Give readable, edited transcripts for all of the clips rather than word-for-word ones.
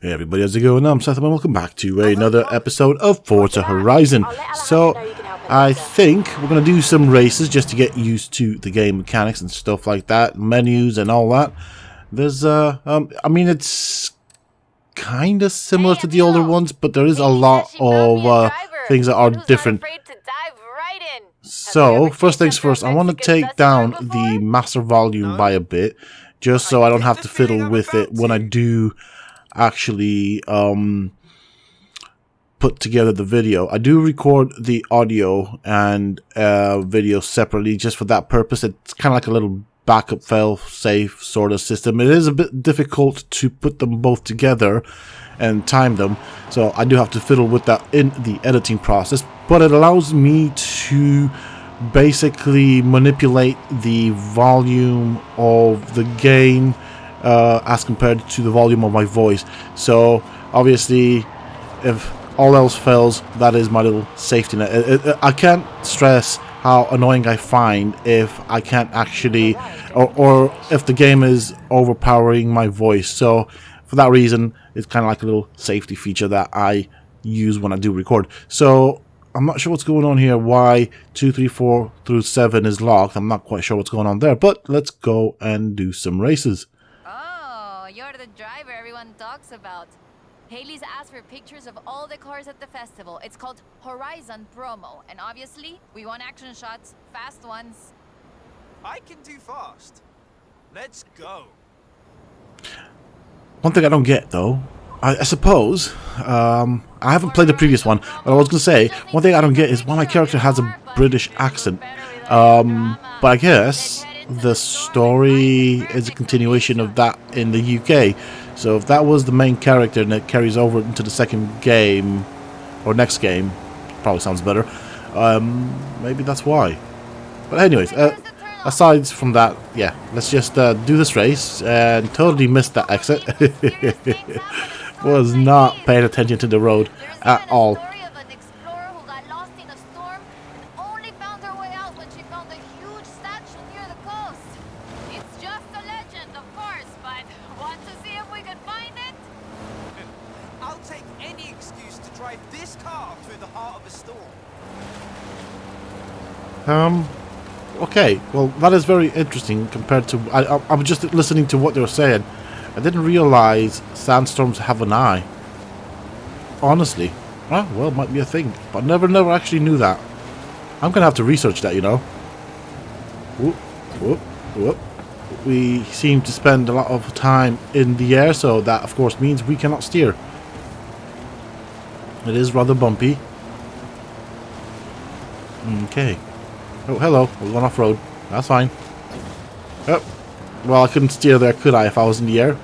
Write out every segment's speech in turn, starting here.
Hey everybody, how's it going? I'm Sethum and welcome back to another episode of Forza Horizon. So, I think we're going to do some races just to get used to the game mechanics and stuff like that, menus and all that. There's, I mean, it's kind of similar to the older ones, but there is a lot of things that are different. So, first things first, I want to take down the master volume by a bit, just so I don't have to fiddle with it when I do actually put together the video. I do record the audio and video separately just for that purpose. It's kind of like a little backup fail safe sort of system. It is a bit difficult to put them both together and time them, so I do have to fiddle with that in the editing process, but it allows me to basically manipulate the volume of the game as compared to the volume of my voice. So obviously, if all else fails, that is my little safety net. I can't stress how annoying I find if I can't actually, or if the game is overpowering my voice. So for that reason, it's kind of like a little safety feature that I use when I do record. So I'm not sure what's going on here, why 2, 3, 4 through 7 is locked. I'm not quite sure what's going on there, but let's go and do some races. You're the driver everyone talks about. Haley's asked for pictures of all the cars at the festival. It's called Horizon Promo, and obviously, we want action shots, fast ones. I can do fast. Let's go. One thing I don't get, though, I suppose, I haven't played the previous one, but I was going to say, one thing I don't get is why my character has a British accent. But I guess the story is a continuation of that in the UK. So if that was the main character and it carries over into the second game, or next game, probably sounds better, maybe that's why. But anyways, aside from that, yeah, let's just do this race, and totally missed that exit. Was not paying attention to the road at all. Okay, well, that is very interesting compared to... I'm just listening to what they were saying. I didn't realize sandstorms have an eye. Honestly. Oh, well, it might be a thing. But never actually knew that. I'm going to have to research that, you know. Whoop, whoop, whoop. We seem to spend a lot of time in the air, so that, of course, means we cannot steer. It is rather bumpy. Okay. Oh, hello. We're going off-road. That's fine. Oh. Well, I couldn't steer there, could I, if I was in the air?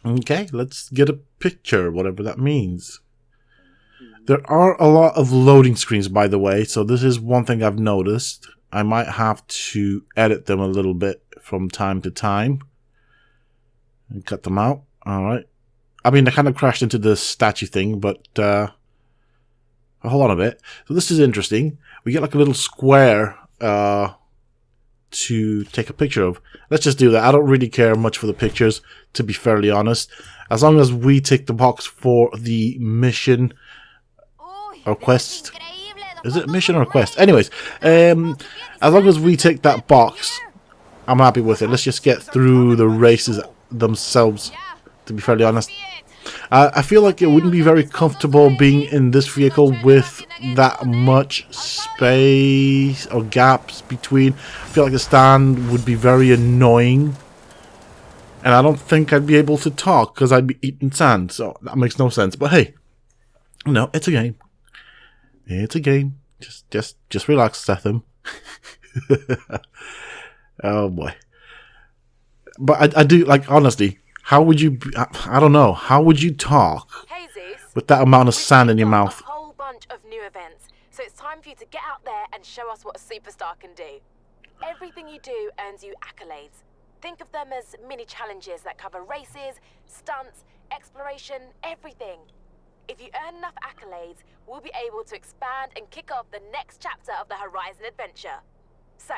Okay, let's get a picture, whatever that means. There are a lot of loading screens, by the way, so this is one thing I've noticed. I might have to edit them a little bit from time to time. And cut them out. Alright. I mean, I kind of crashed into the statue thing, but... hold on a bit. So this is interesting. We get like a little square to take a picture of. Let's just do that. I don't really care much for the pictures, to be fairly honest. As long as we tick the box for the mission or quest. Is it mission or quest? Anyways, as long as we tick that box, I'm happy with it. Let's just get through the races themselves, to be fairly honest. I feel like it wouldn't be very comfortable being in this vehicle with that much space or gaps between. I feel like the stand would be very annoying. And I don't think I'd be able to talk because I'd be eating sand. So that makes no sense. But hey, no, it's a game. It's a game. Just relax, Sethum. Oh boy. But I do, like, honestly, how would you, I don't know, how would you talk with that amount of sand in your mouth? A whole bunch of new events, so it's time for you to get out there and show us what a superstar can do. Everything you do earns you accolades. Think of them as mini challenges that cover races, stunts, exploration, everything. If you earn enough accolades, we'll be able to expand and kick off the next chapter of the Horizon adventure. So,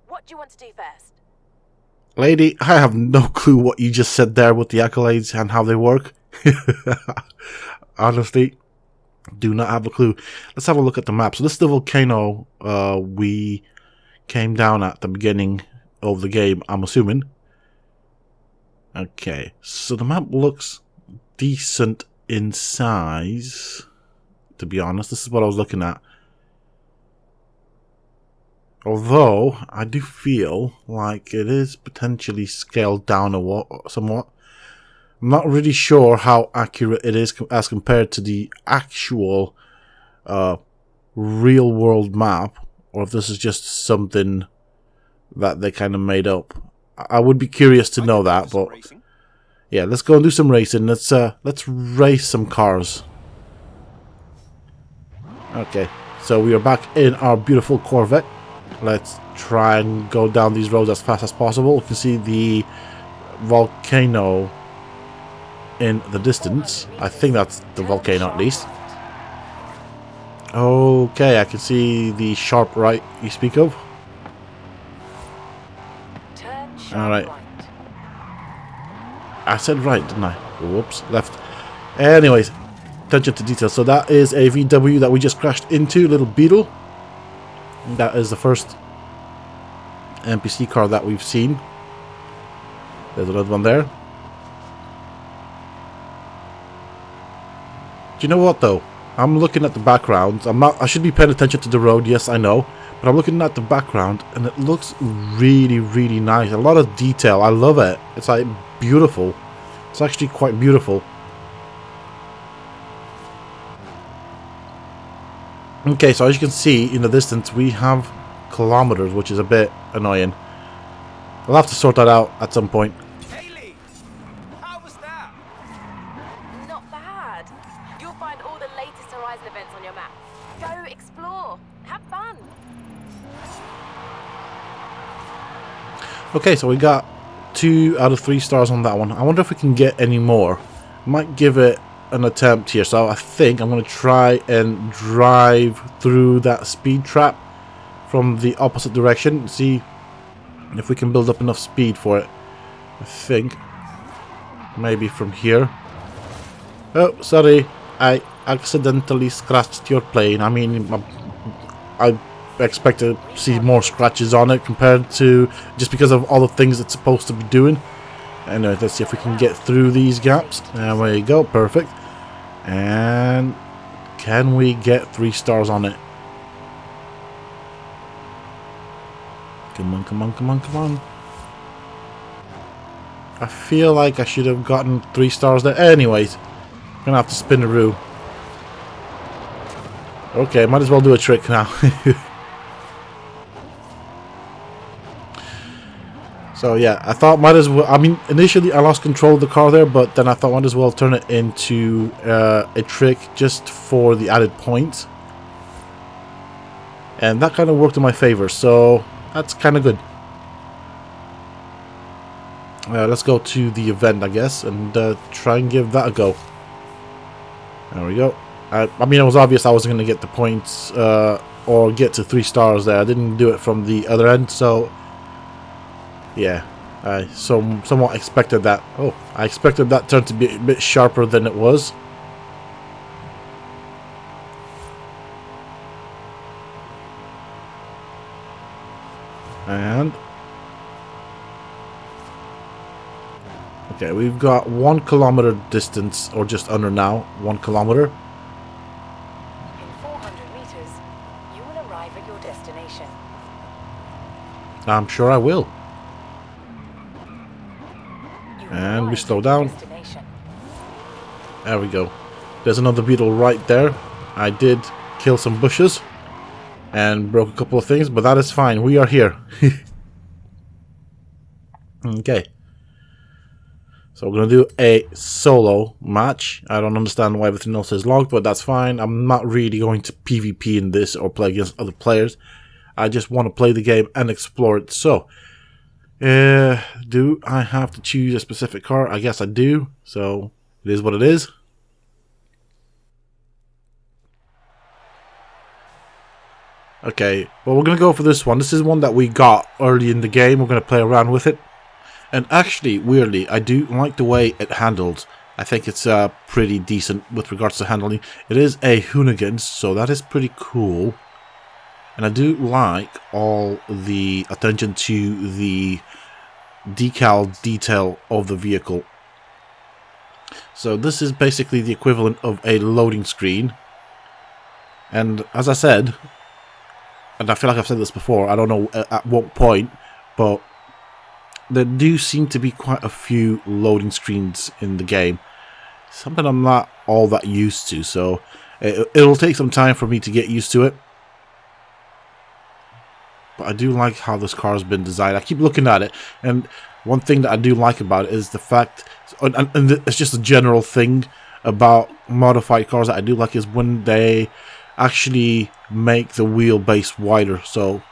what do you want to do first? Lady, I have no clue what you just said there with the accolades and how they work. Honestly, do not have a clue. Let's have a look at the map. So this is the volcano we came down at the beginning of the game, I'm assuming. Okay, so the map looks decent in size, to be honest. This is what I was looking at. Although, I do feel like it is potentially scaled down somewhat. I'm not really sure how accurate it is as compared to the actual real-world map, or if this is just something that they kind of made up. I would be curious to know that, but yeah, let's go and do some racing. Let's race some cars. Okay, so we are back in our beautiful Corvette. Let's try and go down these roads as fast as possible. You can see the volcano in the distance. I think that's the volcano at least. Okay, I can see the sharp right you speak of. Alright. I said right, didn't I? Whoops, left. Anyways, attention to detail. So that is a VW that we just crashed into, little Beetle. That is the first NPC car that we've seen. There's another one there. Do you know what though? I'm looking at the background. I should be paying attention to the road, yes I know. But I'm looking at the background and it looks really, really nice. A lot of detail. I love it. It's like beautiful. It's actually quite beautiful. Okay, so as you can see in the distance we have kilometers, which is a bit annoying. I'll have to sort that out at some point. Haley, how was that? Not bad. You'll find all the latest Horizon events on your map. Go explore. Have fun. Okay, so we got 2 out of 3 stars on that one. I wonder if we can get any more. Might give it an attempt here. So I think I'm going to try and drive through that speed trap from the opposite direction. See if we can build up enough speed for it. I think maybe from here. Oh, sorry. I accidentally scratched your plane. I mean, I expect to see more scratches on it compared to just because of all the things it's supposed to be doing. Anyway, let's see if we can get through these gaps. There we go, perfect. And can we get 3 stars on it? Come on, come on, come on, come on. I feel like I should have gotten 3 stars there. Anyways, I'm gonna have to spin the room. Okay, might as well do a trick now. So yeah, I thought might as well. I mean, initially I lost control of the car there, but then I thought might as well turn it into a trick just for the added points, and that kind of worked in my favor. So that's kind of good. Let's go to the event, I guess, and try and give that a go. There we go. I mean, it was obvious I wasn't going to get the points or get to 3 stars there. I didn't do it from the other end, so. Yeah, I somewhat expected that. Oh, I expected that turn to be a bit sharper than it was. And okay, we've got 1 kilometer distance, or just under now, 1 kilometer. In 400 meters, you will arrive at your destination. I'm sure I will. And we slow down. There we go. There's another beetle right there. I did kill some bushes and broke a couple of things, but that is fine. We are here. Okay. So we're going to do a solo match. I don't understand why everything else is logged, but that's fine. I'm not really going to PvP in this or play against other players. I just want to play the game and explore it. So, do I have to choose a specific car? I guess I do. So, it is what it is. Okay, well, we're going to go for this one. This is one that we got early in the game. We're going to play around with it. And actually, weirdly, I do like the way it handles. I think it's pretty decent with regards to handling. It is a Hoonigan, so that is pretty cool. And I do like all the attention to the decal detail of the vehicle. So this is basically the equivalent of a loading screen. And as I said, and I feel like I've said this before, I don't know at what point, but there do seem to be quite a few loading screens in the game. Something I'm not all that used to, so it'll take some time for me to get used to it. But I do like how this car has been designed. I keep looking at it, and one thing that I do like about it is the fact, and it's just a general thing about modified cars that I do like, is when they actually make the wheelbase wider. So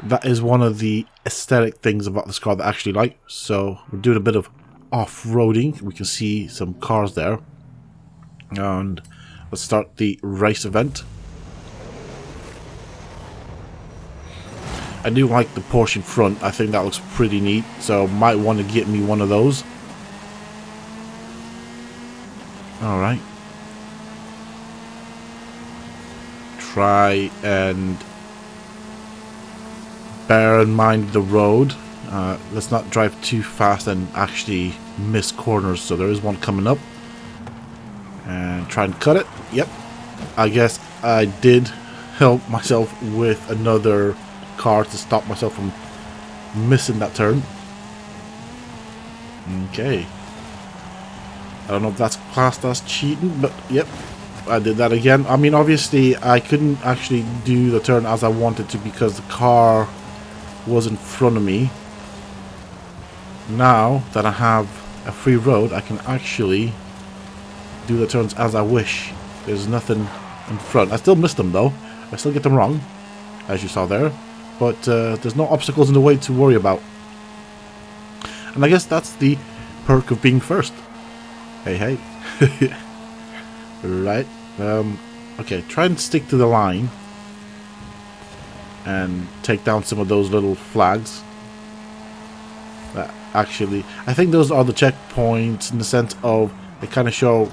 that is one of the aesthetic things about this car that I actually like. So we're doing a bit of off-roading. We can see some cars there. And let's start the race event. I do like the Porsche in front. I think that looks pretty neat. So might want to get me one of those. Alright. Try and bear in mind the road. Let's not drive too fast and actually miss corners. So there is one coming up. And try and cut it. Yep. I guess I did help myself with another car to stop myself from missing that turn. Okay. I don't know if that's classed as cheating, but yep. I did that again. I mean, obviously, I couldn't actually do the turn as I wanted to because the car was in front of me. Now that I have a free road, I can actually do the turns as I wish. There's nothing in front. I still missed them, though. I still get them wrong, as you saw there. But there's no obstacles in the way to worry about. And I guess that's the perk of being first. Hey, hey. Right. Okay, try and stick to the line and take down some of those little flags. Actually, I think those are the checkpoints in the sense of they kind of show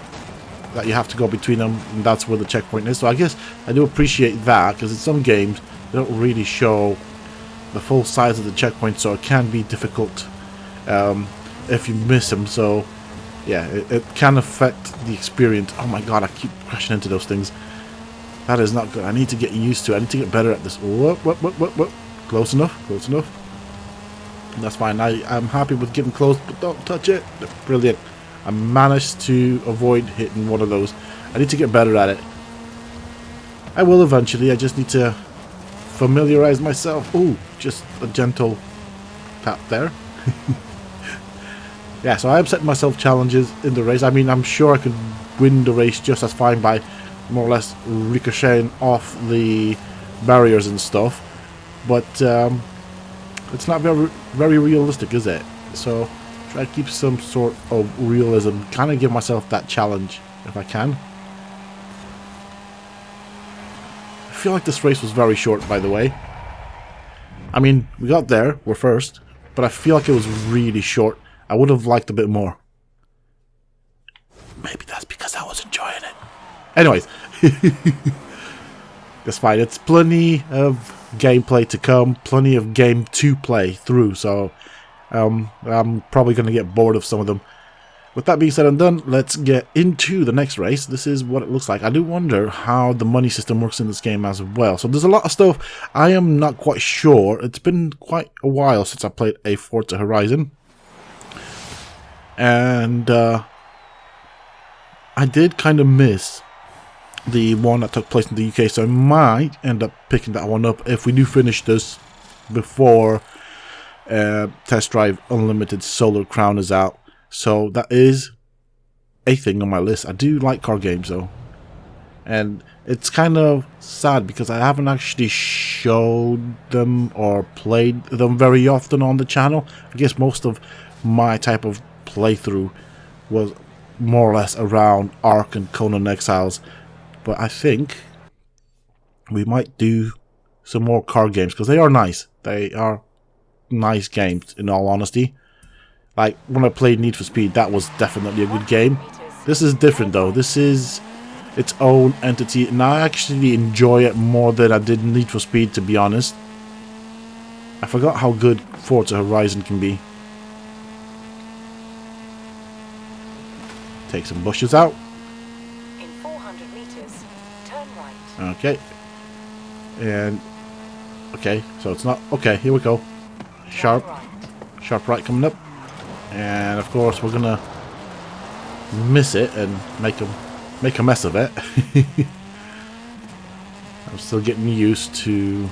that you have to go between them, and that's where the checkpoint is. So I guess I do appreciate that, because in some games they don't really show the full size of the checkpoint, so it can be difficult if you miss them. So yeah, it can affect the experience. Oh my god, I keep crashing into those things. That is not good. I need to get used to it. I need to get better at this. Whoop, whoop, whoop, whoop, whoop. Close enough, close enough. That's fine. I'm happy with getting close, but don't touch it. Brilliant. I managed to avoid hitting one of those. I need to get better at it. I will eventually. I just need to familiarize myself. Ooh, just a gentle tap there. Yeah, so I am setting myself challenges in the race. I mean, I'm sure I could win the race just as fine by more or less ricocheting off the barriers and stuff. But it's not very realistic, is it? So try to keep some sort of realism. Kind of give myself that challenge if I can. I feel like this race was very short, by the way. I mean, we got there, we're first, but I feel like it was really short. I would have liked a bit more. Maybe that's because I was enjoying it. Anyways, that's fine. It's plenty of gameplay to come, plenty of game to play through, so I'm probably going to get bored of some of them. With that being said and done, let's get into the next race. This is what it looks like. I do wonder how the money system works in this game as well. So there's a lot of stuff I am not quite sure. It's been quite a while since I played a Forza Horizon. And I did kind of miss the one that took place in the UK, so I might end up picking that one up if we do finish this before Test Drive Unlimited Solar Crown is out. So that is a thing on my list. I do like car games though, and it's kind of sad because I haven't actually showed them or played them very often on the channel. I guess most of my type of playthrough was more or less around Ark and Conan Exiles, but I think we might do some more car games because they are nice. They are nice games, in all honesty. Like, when I played Need for Speed, that was definitely a good game. This is different, though. This is its own entity, and I actually enjoy it more than I did Need for Speed, to be honest. I forgot how good Forza Horizon can be. Take some bushes out. In 400 meters, turn right. Okay. And... okay, so it's not... okay, here we go. Sharp. Sharp right coming up. And, of course, we're gonna miss it and make a mess of it. I'm still getting used to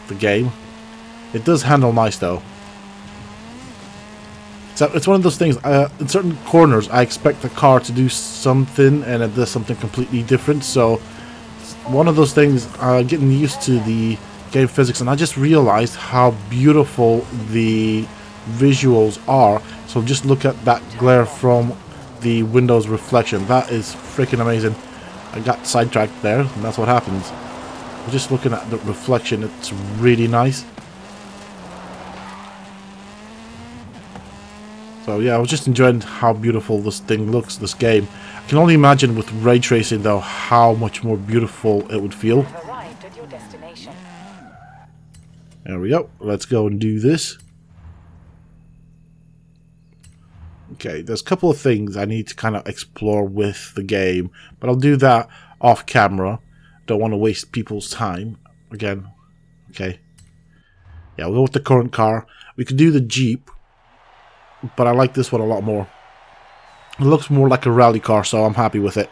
the game. It does handle nice, though. So it's one of those things, in certain corners I expect the car to do something and it does something completely different, so one of those things, getting used to the game physics, and I just realized how beautiful the visuals are. So just look at that glare from the window's reflection. That is freaking amazing. I got sidetracked there, and that's what happens. Just looking at the reflection, it's really nice. So yeah, I was just enjoying how beautiful this thing looks, this game. I can only imagine with ray tracing, though, how much more beautiful it would feel. Arrived at your destination. There we go. Let's go and do this. Okay, there's a couple of things I need to kind of explore with the game, but I'll do that off camera. Don't want to waste people's time. Again, okay. Yeah, we'll go with the current car. We could do the Jeep, but I like this one a lot more. It looks more like a rally car, so I'm happy with it.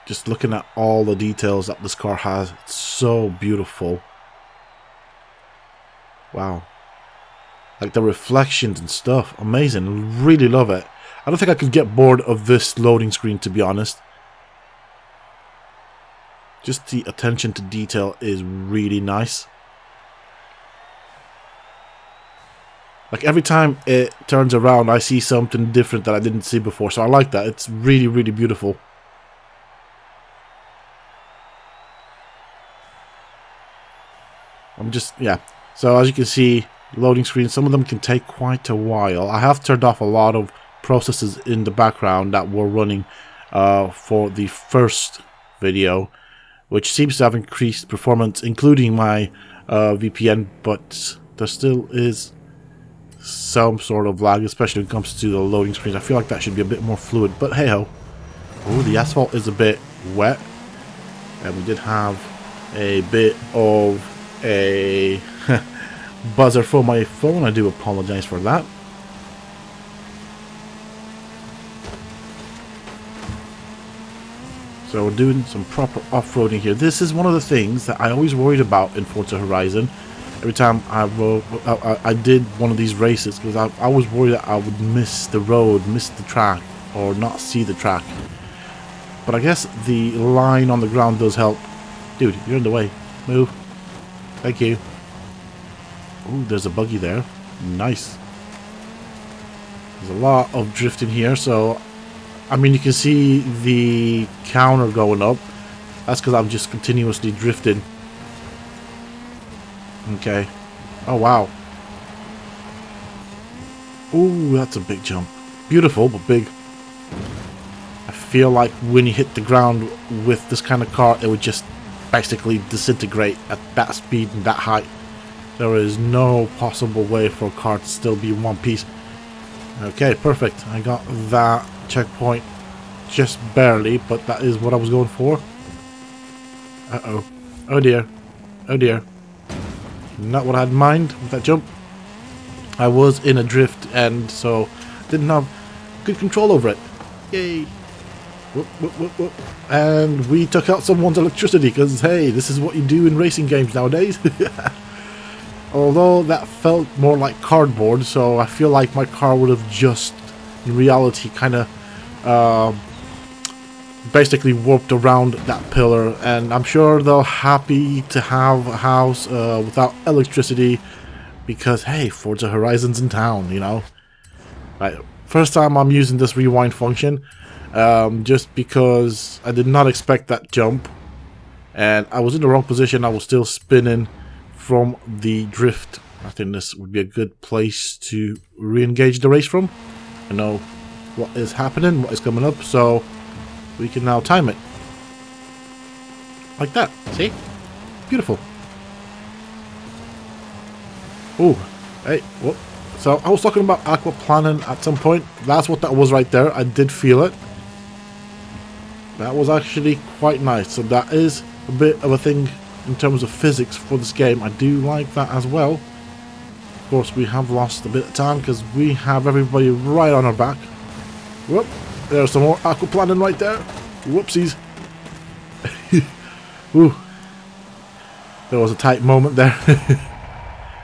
Just looking at all the details that this car has, it's so beautiful. Wow. Like the reflections and stuff, amazing. Really love it. I don't think I could get bored of this loading screen, to be honest. Just the attention to detail is really nice. Like every time it turns around, I see something different that I didn't see before. So I like that. It's really, really beautiful. Yeah. So as you can see, loading screens, some of them can take quite a while. I have turned off a lot of processes in the background that were running for the first video, which seems to have increased performance, including my VPN, but there still is some sort of lag, especially when it comes to the loading screens. I feel like that should be a bit more fluid, but hey ho. Oh, the asphalt is a bit wet, and we did have a bit of a buzzer for my phone. I do apologize for that. So we're doing some proper off-roading here. This is one of the things that I always worried about in Forza Horizon. Every time I did one of these races, because I was worried that I would miss the road, miss the track, or not see the track. But I guess the line on the ground does help. Dude, you're in the way. Move. Thank you. Ooh, there's a buggy there. Nice. There's a lot of drifting here, so I mean, you can see the counter going up. That's because I'm just continuously drifting. Okay. Oh, wow. Ooh, that's a big jump. Beautiful, but big. I feel like when you hit the ground with this kind of car, it would just basically disintegrate at that speed and that height. There is no possible way for a car to still be in one piece. Okay, perfect. I got that checkpoint just barely, but that is what I was going for. Uh-oh. Oh dear. Oh dear. Not what I had in mind with that jump. I was in a drift, and so didn't have good control over it. Yay. Whoop, whoop, whoop, whoop. And we took out someone's electricity, because hey, this is what you do in racing games nowadays. Although that felt more like cardboard, so I feel like my car would have just, in reality, kind of basically warped around that pillar. And I'm sure they're happy to have a house without electricity, because hey, Forza Horizon's in town, you know. Right, first time I'm using this rewind function, just because I did not expect that jump. and I was in the wrong position. I was still spinning from the drift. I think this would be a good place to re-engage the race from. I know what is happening, what is coming up, so we can now time it. Like that, see? Beautiful. Ooh, hey, whoop. So I was talking about aquaplaning at some point. That's what that was right there. I did feel it. That was actually quite nice. So that is a bit of a thing in terms of physics for this game. I do like that as well. Of course, we have lost a bit of time because we have everybody right on our back. Whoop, there's some more aquaplaning right there. Whoopsies. Ooh. There was a tight moment there.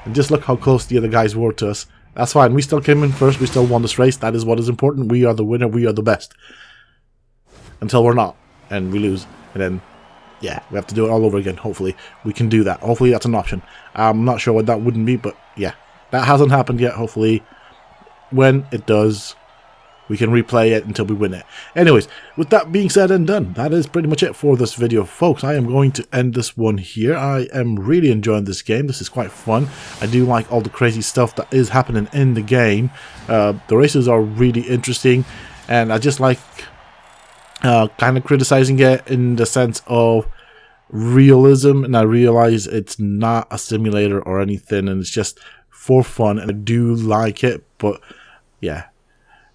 And just look how close the other guys were to us. That's fine. We still came in first. We still won this race. That is what is important. We are the winner. We are the best. Until we're not. And we lose. And then, yeah, we have to do it all over again. Hopefully, we can do that. Hopefully, that's an option. I'm not sure what that wouldn't be. But, yeah. That hasn't happened yet. Hopefully, when it does, we can replay it until we win it. Anyways, with that being said and done, that is pretty much it for this video, folks. I am going to end this one here. I am really enjoying this game. This is quite fun. I do like all the crazy stuff that is happening in the game. The races are really interesting, and I just like kind of criticizing it in the sense of realism, and I realize it's not a simulator or anything, and it's just for fun, and I do like it, but yeah.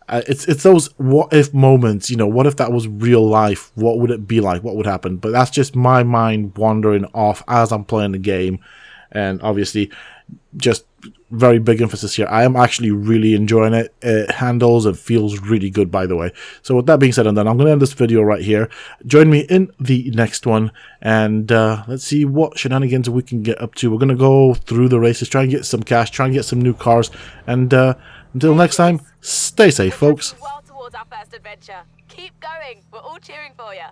It's those what if moments, you know, what if that was real life? What would it be like? What would happen? But that's just my mind wandering off as I'm playing the game. And obviously, just very big emphasis here. I am actually really enjoying it. It handles and feels really good, by the way. So with that being said and done, I'm going to end this video right here. Join me in the next one, and let's see what shenanigans we can get up to. We're going to go through the races, try and get some cash, try and get some new cars, and until next time, stay safe, folks. Well towards our first adventure. Keep going. We're all cheering for you.